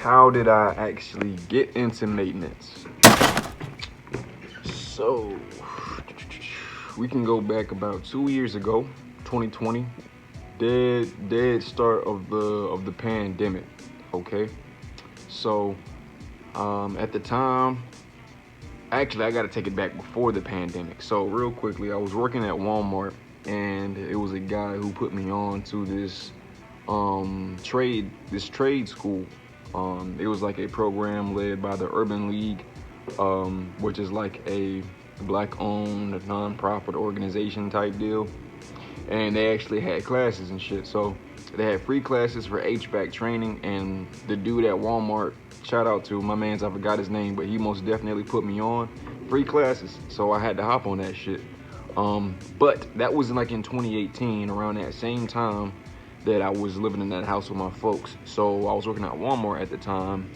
how did I actually get into maintenance? So we can go back about 2 years ago, 2020, dead start of the pandemic. Okay, so at the time, actually I got to take it back before the pandemic. So real quickly, I was working at Walmart, and it was a guy who put me on to this trade school. It was like a program led by the Urban League, which is like a black-owned non-profit organization type deal. And they actually had classes and shit. So they had free classes for HVAC training, and the dude at Walmart, shout out to my man's, I forgot his name, but he most definitely put me on free classes. So I had to hop on that shit. But that was like in 2018, around that same time that I was living in that house with my folks. So I was working at Walmart at the time,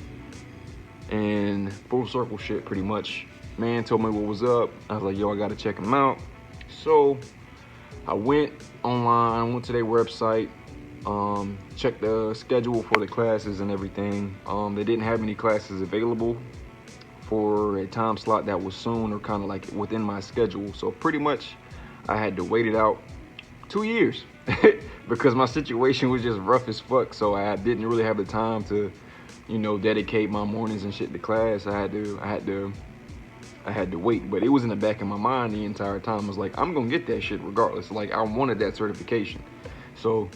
and full circle shit pretty much. Man told me what was up. I was like, yo, I gotta check him out. So I went online, went to their website, checked the schedule for the classes and everything. They didn't have any classes available for a time slot that was soon or kind of like within my schedule. So pretty much I had to wait it out 2 years because my situation was just rough as fuck. So I didn't really have the time to, dedicate my mornings and shit to class. I had to wait, but it was in the back of my mind the entire time. I was like, I'm gonna get that shit regardless. Like, I wanted that certification. So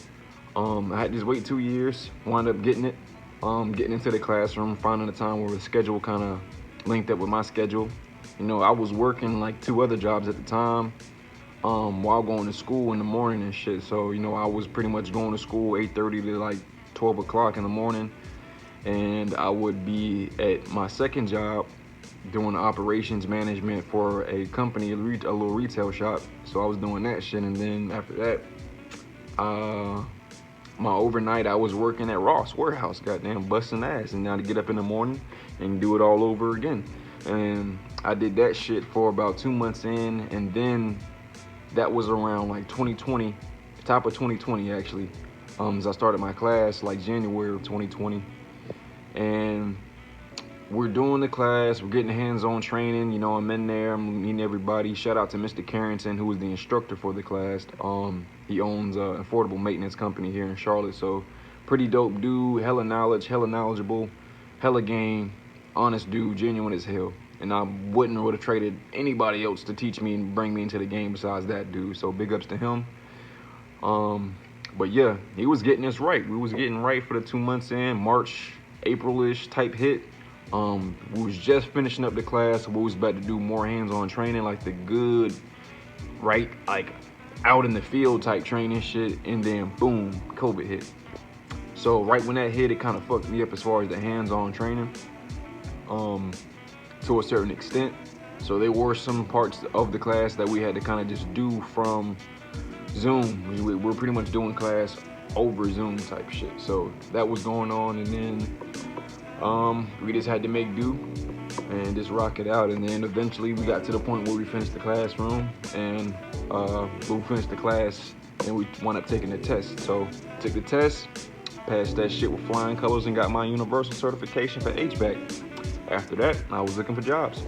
I had to just wait 2 years, wound up getting it, getting into the classroom, finding a time where the schedule kind of linked up with my schedule. I was working like 2 other jobs at the time, while going to school in the morning and shit. So, I was pretty much going to school 8:30 to like 12 o'clock in the morning. And I would be at my second job doing operations management for a company, a little retail shop. So I was doing that shit. And then after that, my overnight, I was working at Ross Warehouse, goddamn busting ass. And now to get up in the morning and do it all over again. And I did that shit for about 2 months in. And then that was around like 2020, top of 2020 actually. As I started my class like January of 2020. And we're doing the class, we're getting hands-on training. I'm in there, I'm meeting everybody. Shout out to Mr. Carrington, who was the instructor for the class. He owns an affordable maintenance company here in Charlotte. So pretty dope dude, hella knowledge, hella knowledgeable, hella game, honest dude, genuine as hell. And I wouldn't would have traded anybody else to teach me and bring me into the game besides that dude. So big ups to him. But yeah, he was getting us right. We was getting right for the 2 months in, March, April-ish type hit. We was just finishing up the class, so we was about to do more hands-on training, like the good, right, like out in the field type training shit, and then boom, COVID hit. So right when that hit, it kind of fucked me up as far as the hands-on training, to a certain extent. So there were some parts of the class that we had to kind of just do from Zoom. We're pretty much doing class over Zoom type shit. So that was going on, and then we just had to make do and just rock it out. And then eventually we got to the point where we finished the classroom, and we finished the class, and we wound up taking the test. So took the test, passed that shit with flying colors, and got my universal certification for HVAC. After that, I was looking for jobs.